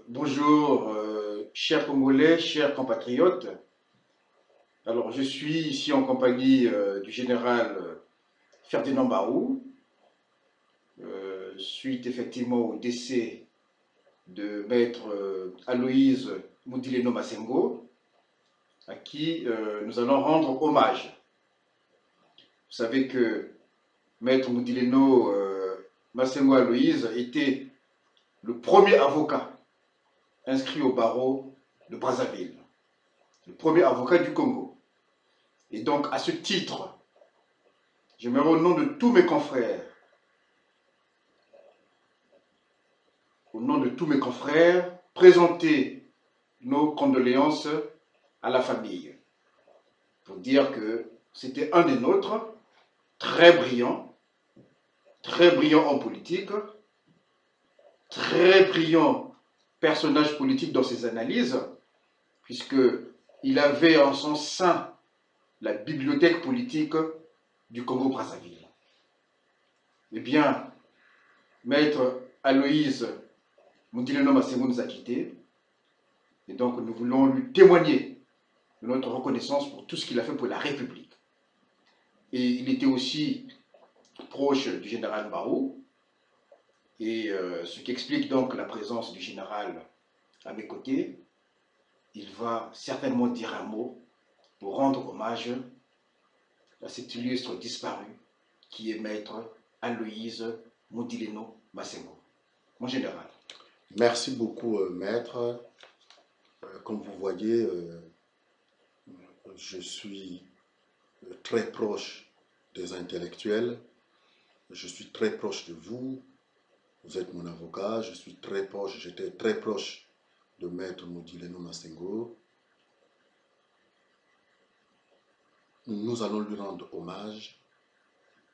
Bonjour, chers Congolais, chers compatriotes. Alors, je suis ici en compagnie du général Ferdinand Barou, suite effectivement au décès de maître Aloïse Moudileno Massengo, à qui nous allons rendre hommage. Vous savez que maître Moudileno Massengo Aloïse était le premier avocat inscrit au barreau de Brazzaville, le premier avocat du Congo. Et donc, à ce titre, j'aimerais au nom de tous mes confrères, présenter nos condoléances à la famille, pour dire que c'était un des nôtres, très brillant en politique, très brillant personnage politique dans ses analyses, puisqu'il avait en son sein la bibliothèque politique du Congo-Brazzaville. Eh bien, maître Aloïse Moudileno Massengo nous a quittés, et donc nous voulons lui témoigner de notre reconnaissance pour tout ce qu'il a fait pour la République. Et il était aussi proche du général Barou, et ce qui explique donc la présence du général à mes côtés. Il va certainement dire un mot pour rendre hommage à cet illustre disparu qui est maître Aloïse Moudileno Massengo. Mon général. Merci beaucoup, maître. Comme vous voyez, je suis très proche des intellectuels. Je suis très proche de vous. Vous êtes mon avocat. J'étais très proche de maître Moudileno Massengo. Nous allons lui rendre hommage.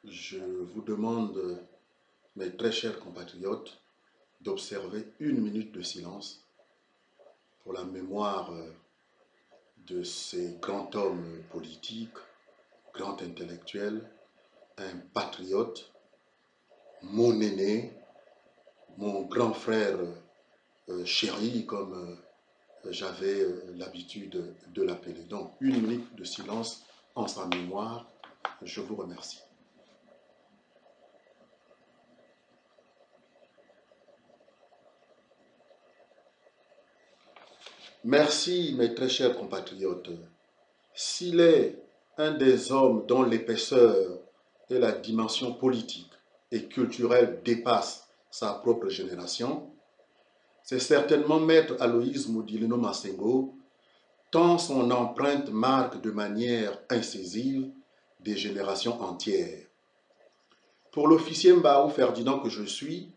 Je vous demande, mes très chers compatriotes, d'observer 1 minute de silence pour la mémoire de ces grands hommes politiques, grand intellectuel, un patriote, mon aîné, mon grand frère chéri, comme j'avais l'habitude de l'appeler. Donc, 1 minute de silence en sa mémoire. Je vous remercie. Merci, mes très chers compatriotes. S'il est un des hommes dont l'épaisseur et la dimension politique et culturelle dépassent sa propre génération, c'est certainement maître Aloïse Moudileno Massengo, tant son empreinte marque de manière incisive des générations entières. Pour l'officier Mbaou Ferdinand que je suis,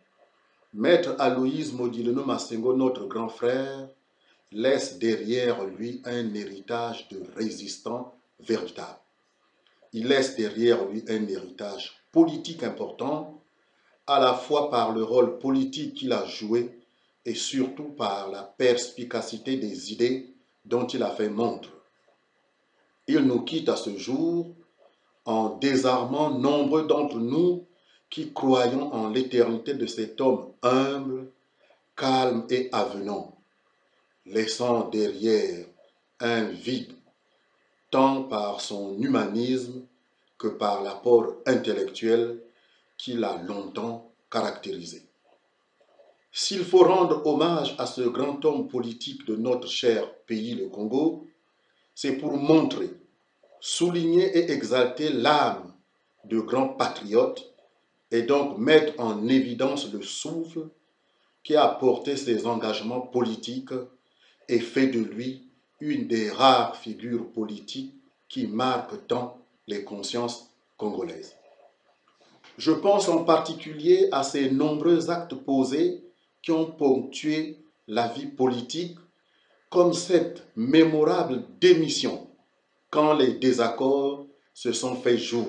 maître Aloïse Moudileno Massengo, notre grand frère, laisse derrière lui un héritage de résistants véritable. Il laisse derrière lui un héritage politique important, à la fois par le rôle politique qu'il a joué et surtout par la perspicacité des idées dont il a fait montre. Il nous quitte à ce jour en désarmant nombreux d'entre nous qui croyons en l'éternité de cet homme humble, calme et avenant, laissant derrière un vide, tant par son humanisme que par l'apport intellectuel qui l'a longtemps caractérisé. S'il faut rendre hommage à ce grand homme politique de notre cher pays, le Congo, c'est pour montrer, souligner et exalter l'âme de grands patriotes et donc mettre en évidence le souffle qui a porté ses engagements politiques et fait de lui une des rares figures politiques qui marquent tant les consciences congolaises. Je pense en particulier à ces nombreux actes posés qui ont ponctué la vie politique, comme cette mémorable démission quand les désaccords se sont fait jour.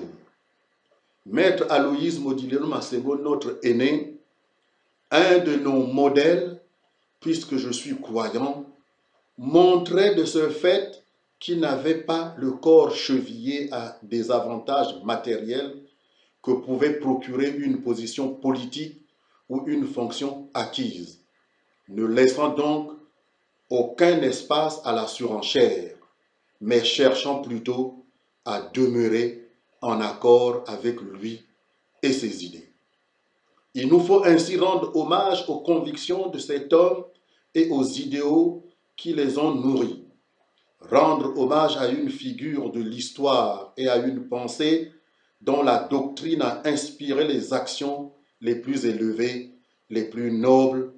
Maître Aloïse Moudileno Massengo, notre aîné, un de nos modèles, puisque je suis croyant, montrait de ce fait qu'il n'avait pas le corps chevillé à des avantages matériels que pouvait procurer une position politique ou une fonction acquise. ne laissant donc aucun espace à la surenchère, mais cherchant plutôt à demeurer en accord avec lui et ses idées. Il nous faut ainsi rendre hommage aux convictions de cet homme et aux idéaux qui les ont nourris. Rendre hommage à une figure de l'histoire et à une pensée dont la doctrine a inspiré les actions les plus élevées, les plus nobles,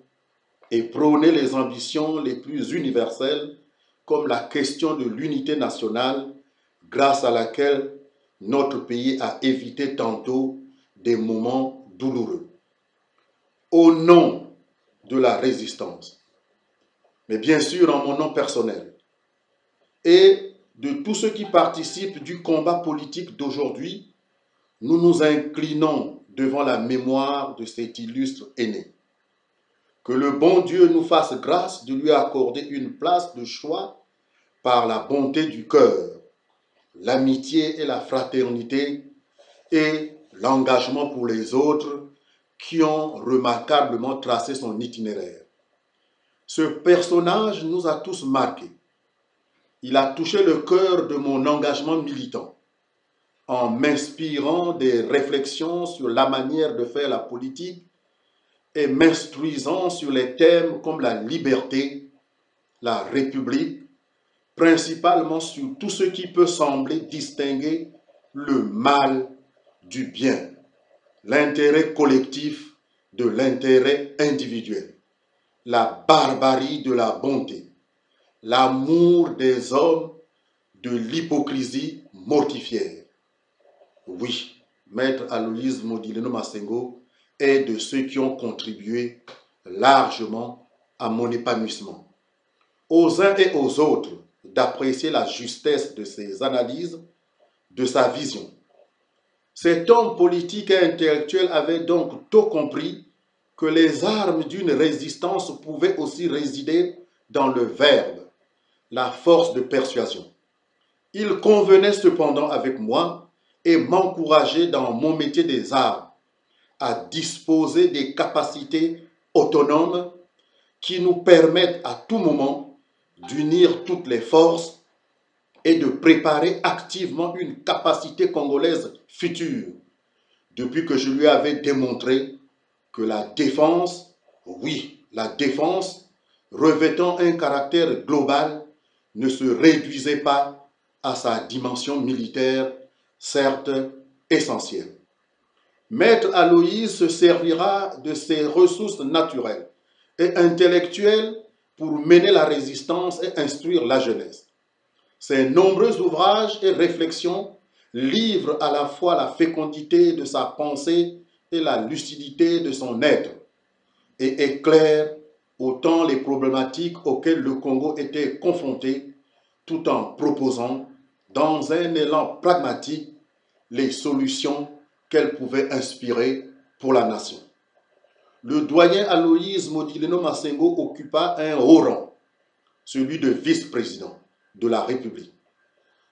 et prôner les ambitions les plus universelles, comme la question de l'unité nationale, grâce à laquelle notre pays a évité tantôt des moments douloureux. Au nom de la résistance, mais bien sûr en mon nom personnel, et de tous ceux qui participent du combat politique d'aujourd'hui, nous nous inclinons devant la mémoire de cet illustre aîné. Que le bon Dieu nous fasse grâce de lui accorder une place de choix par la bonté du cœur, l'amitié et la fraternité et l'engagement pour les autres qui ont remarquablement tracé son itinéraire. Ce personnage nous a tous marqués. Il a touché le cœur de mon engagement militant en m'inspirant des réflexions sur la manière de faire la politique et m'instruisant sur les thèmes comme la liberté, la République, principalement sur tout ce qui peut sembler distinguer le mal du bien, l'intérêt collectif de l'intérêt individuel, la barbarie de la bonté, l'amour des hommes de l'hypocrisie mortifière. Oui, Maître Aloïse Modileno Massengo est de ceux qui ont contribué largement à mon épanouissement. Aux uns et aux autres d'apprécier la justesse de ses analyses, de sa vision. Cet homme politique et intellectuel avait donc tôt compris que les armes d'une résistance pouvaient aussi résider dans le verbe, la force de persuasion. Il convenait cependant avec moi et m'encourageait dans mon métier des arts à disposer des capacités autonomes qui nous permettent à tout moment d'unir toutes les forces et de préparer activement une capacité congolaise future, depuis que je lui avais démontré que la défense, oui, la défense, revêtant un caractère global, ne se réduisait pas à sa dimension militaire, certes essentielle. Maître Aloïse se servira de ses ressources naturelles et intellectuelles pour mener la résistance et instruire la jeunesse. Ses nombreux ouvrages et réflexions livrent à la fois la fécondité de sa pensée et la lucidité de son être et éclairent autant les problématiques auxquelles le Congo était confronté tout en proposant, dans un élan pragmatique, les solutions qu'elle pouvait inspirer pour la nation. Le doyen Aloïse Modileno Massengo occupa un haut rang, celui de vice-président de la République.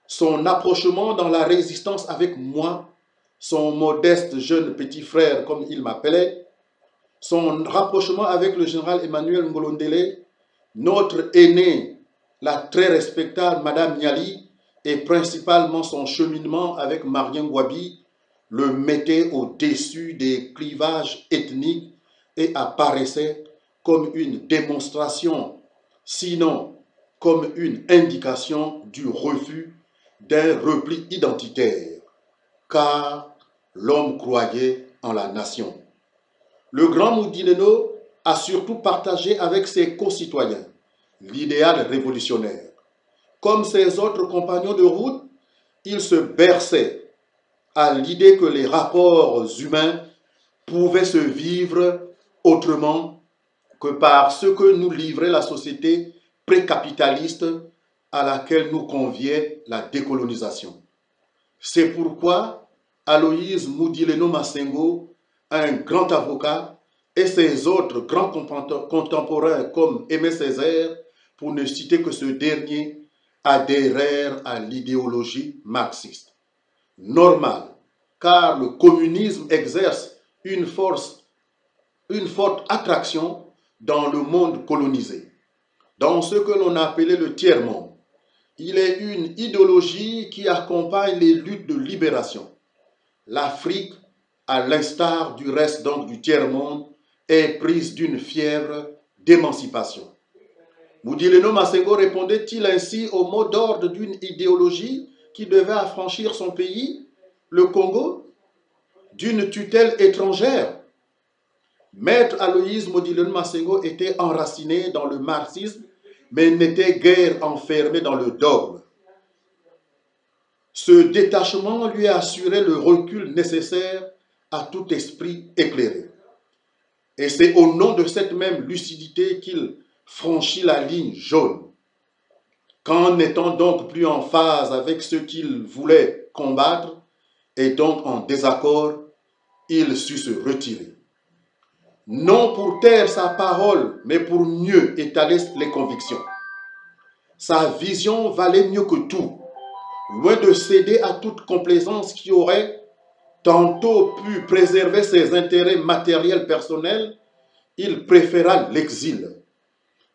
Son approchement dans la résistance avec moi, son modeste jeune petit frère, comme il m'appelait, son rapprochement avec le général Emmanuel Ngolondele, notre aîné, la très respectable Madame Niali, et principalement son cheminement avec Marien Gwabi, le mettait au-dessus des clivages ethniques et apparaissait comme une démonstration, sinon comme une indication du refus d'un repli identitaire, car l'homme croyait en la nation. Le grand Modileno a surtout partagé avec ses concitoyens l'idéal révolutionnaire. Comme ses autres compagnons de route, il se berçait à l'idée que les rapports humains pouvaient se vivre autrement que par ce que nous livrait la société précapitaliste à laquelle nous conviait la décolonisation. C'est pourquoi Aloïse Modileno Massengo, un grand avocat, et ses autres grands contemporains comme Aimé Césaire, pour ne citer que ce dernier, adhérèrent à l'idéologie marxiste. Normal, car le communisme exerce une forte attraction dans le monde colonisé, dans ce que l'on appelait le tiers-monde. Il est une idéologie qui accompagne les luttes de libération. L'Afrique, à l'instar du reste donc du tiers-monde, est prise d'une fièvre d'émancipation. Moudileno Massengo répondait-il ainsi au mot d'ordre d'une idéologie qui devait affranchir son pays, le Congo, d'une tutelle étrangère? Maître Aloïse Moudileno Massengo était enraciné dans le marxisme, mais n'était guère enfermé dans le dogme. Ce détachement lui assurait le recul nécessaire à tout esprit éclairé. Et c'est au nom de cette même lucidité qu'il franchit la ligne jaune. Qu'en n'étant donc plus en phase avec ce qu'il voulait combattre, et donc en désaccord, il sut se retirer. Non pour taire sa parole, mais pour mieux étaler les convictions. Sa vision valait mieux que tout. Loin de céder à toute complaisance qui aurait tantôt pu préserver ses intérêts matériels personnels, il préféra l'exil.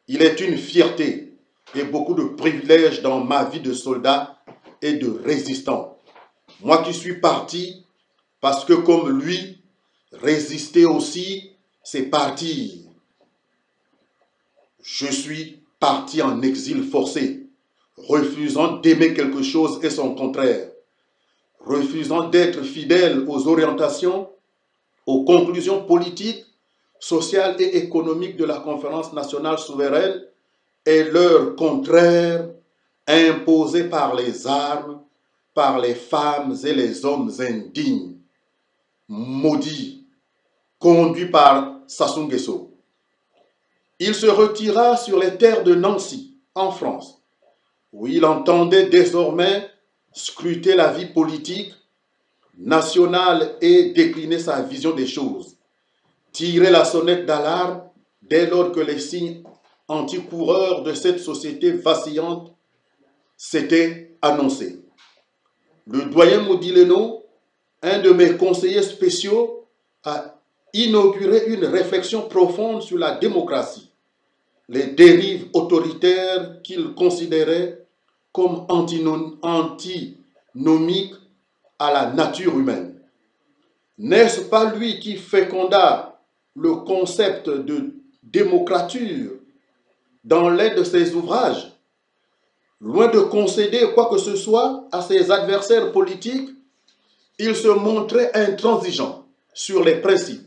Il est une fierté et beaucoup de privilèges dans ma vie de soldat et de résistant. Moi qui suis parti, parce que comme lui, résister aussi, c'est partir. Je suis parti en exil forcé, refusant d'aimer quelque chose et son contraire, refusant d'être fidèle aux orientations, aux conclusions politiques, sociales et économiques de la Conférence nationale souveraine et leur contraire imposé par les armes, par les femmes et les hommes indignes, maudits, conduits par Sassou Nguesso. Il se retira sur les terres de Nancy, en France, où il entendait désormais scruter la vie politique nationale et décliner sa vision des choses, tirer la sonnette d'alarme dès lors que les signes anti-coureurs de cette société vacillante s'étaient annoncés. Le doyen Moudileno, un de mes conseillers spéciaux, a inauguré une réflexion profonde sur la démocratie, les dérives autoritaires qu'il considérait comme antinomiques à la nature humaine. N'est-ce pas lui qui féconda le concept de démocrature dans l'un de ses ouvrages? Loin de concéder quoi que ce soit à ses adversaires politiques, il se montrait intransigeant sur les principes.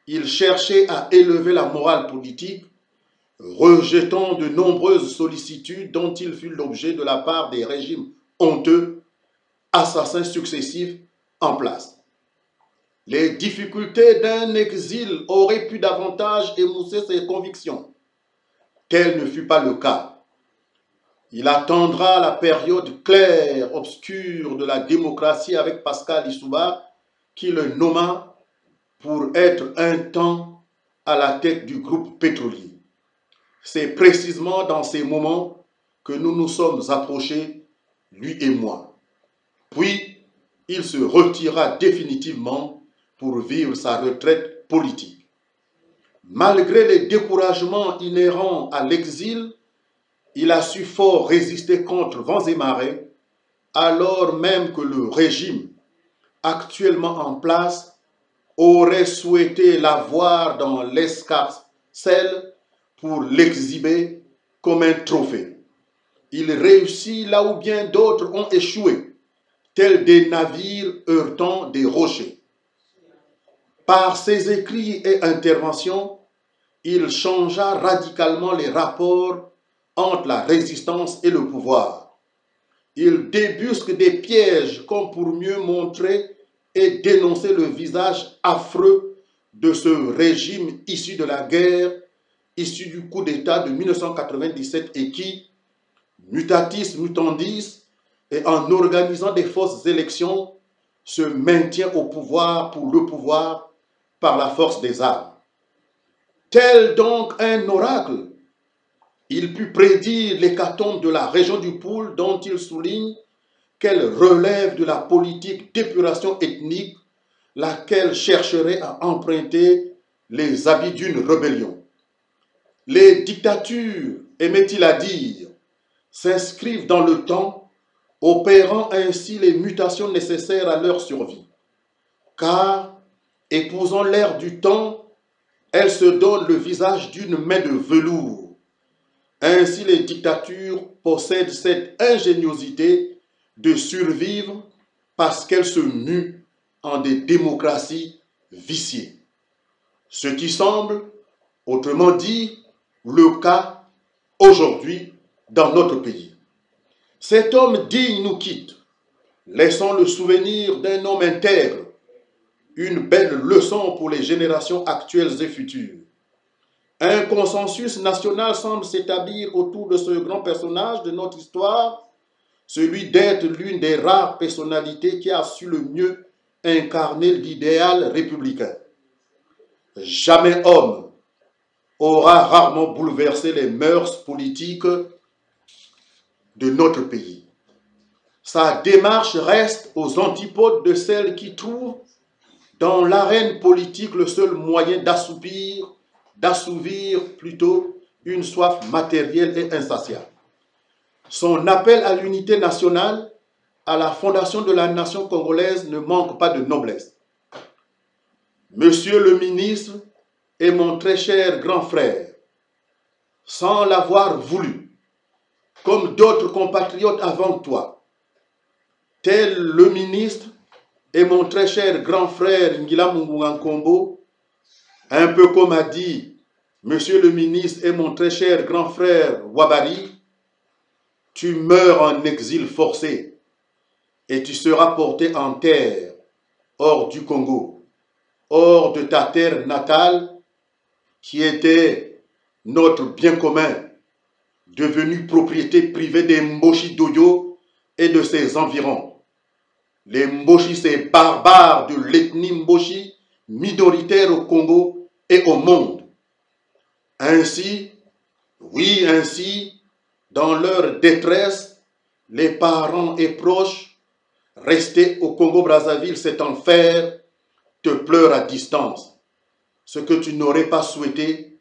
Il cherchait à élever la morale politique, rejetant de nombreuses sollicitudes dont il fut l'objet de la part des régimes honteux, assassins successifs en place. Les difficultés d'un exil auraient pu davantage émousser ses convictions. Tel ne fut pas le cas. Il attendra la période claire, obscure de la démocratie avec Pascal Lissouba, qui le nomma pour être un temps à la tête du groupe pétrolier. C'est précisément dans ces moments que nous nous sommes approchés, lui et moi. Puis, il se retira définitivement pour vivre sa retraite politique. Malgré les découragements inhérents à l'exil, il a su fort résister contre vents et marées, alors même que le régime actuellement en place aurait souhaité l'avoir dans l'escarcelle pour l'exhiber comme un trophée. Il réussit là où bien d'autres ont échoué, tels des navires heurtant des rochers. Par ses écrits et interventions, il changea radicalement les rapports entre la résistance et le pouvoir. Il débusque des pièges comme pour mieux montrer et dénoncer le visage affreux de ce régime issu de la guerre, issu du coup d'État de 1997 et qui, mutatis mutandis, et en organisant des fausses élections, se maintient au pouvoir pour le pouvoir par la force des armes. Tel donc un oracle, il put prédire l'hécatombe de la région du Poul dont il souligne qu'elle relève de la politique d'épuration ethnique, laquelle chercherait à emprunter les habits d'une rébellion. les dictatures, aimait-il à dire, s'inscrivent dans le temps, opérant ainsi les mutations nécessaires à leur survie. Car, épousant l'ère du temps, elles se donnent le visage d'une main de velours. Ainsi, les dictatures possèdent cette ingéniosité de survivre parce qu'elles se muent en des démocraties viciées. Ce qui semble, autrement dit, le cas aujourd'hui dans notre pays. Cet homme digne nous quitte, laissant le souvenir d'un homme intègre, une belle leçon pour les générations actuelles et futures. Un consensus national semble s'établir autour de ce grand personnage de notre histoire, celui d'être l'une des rares personnalités qui a su le mieux incarner l'idéal républicain. Jamais homme aura rarement bouleversé les mœurs politiques de notre pays. Sa démarche reste aux antipodes de celle qui trouve dans l'arène politique le seul moyen d'assouvir plutôt une soif matérielle et insatiable. Son appel à l'unité nationale, à la fondation de la nation congolaise ne manque pas de noblesse. Monsieur le ministre est mon très cher grand frère, sans l'avoir voulu, comme d'autres compatriotes avant toi. Tel le ministre est mon très cher grand frère Ngila Mungungankombo, un peu comme a dit Monsieur le ministre est mon très cher grand frère Wabari, tu meurs en exil forcé et tu seras porté en terre, hors du Congo, hors de ta terre natale, qui était notre bien commun, devenu propriété privée des Mboshi d'Oyo et de ses environs. Les Mboshi, ces barbares de l'ethnie Mboshi, minoritaire au Congo et au monde. Ainsi, oui, ainsi, dans leur détresse, les parents et proches restés au Congo-Brazzaville, cet enfer, te pleurent à distance, ce que tu n'aurais pas souhaité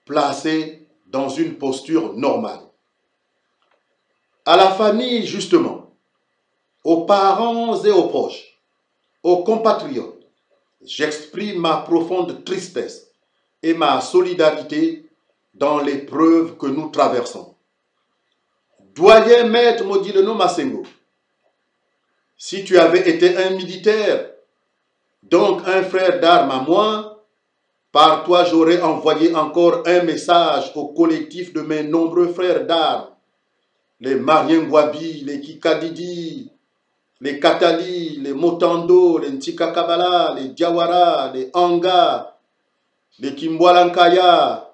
placer dans une posture normale. À la famille, justement, aux parents et aux proches, aux compatriotes, j'exprime ma profonde tristesse et ma solidarité dans l'épreuve que nous traversons. Doyen maître Modileno Masengo, si tu avais été un militaire, donc un frère d'armes à moi, par toi j'aurais envoyé encore un message au collectif de mes nombreux frères d'armes, les Mariengwabi, les Kikadidi, les Katali, les Motando, les Ntikakabala, les Diawara, les Anga, les Kimbwalankaya,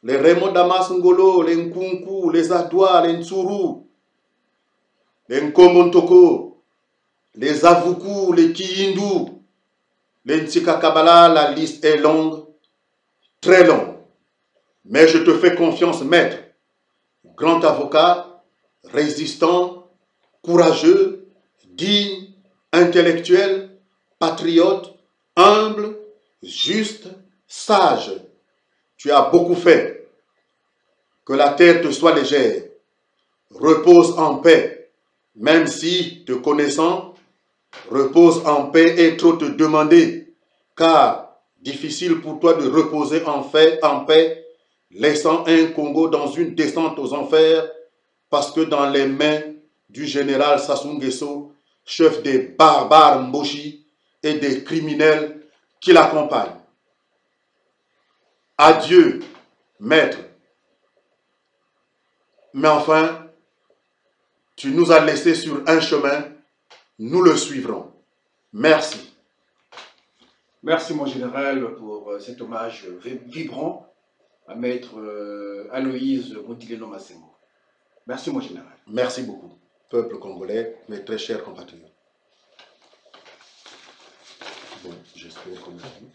les Remo Damas Ngolo, les Nkunku, les Adwa, les Ntsuru, les Nkomontoko, les Avuku, les Kiyindu, les Ntikakabala, la liste est longue, très longue. Mais je te fais confiance, maître, grand avocat, résistant, courageux, digne, intellectuel, patriote, humble, juste, sage. Tu as beaucoup fait. Que la terre te soit légère. Repose en paix, même si, te connaissant, repose en paix est trop te demander, car difficile pour toi de reposer en paix, laissant un Congo dans une descente aux enfers, parce que dans les mains du général Sassou Nguesso, chef des barbares Mboshi et des criminels qui l'accompagnent. Adieu, maître. Mais enfin, tu nous as laissés sur un chemin, nous le suivrons. Merci. Merci, mon général, pour cet hommage vibrant à maître Aloïse Modileno Masengo. Merci, mon général. Merci beaucoup, peuple congolais, mes très chers compatriotes. Bon, j'espère qu'on a vu.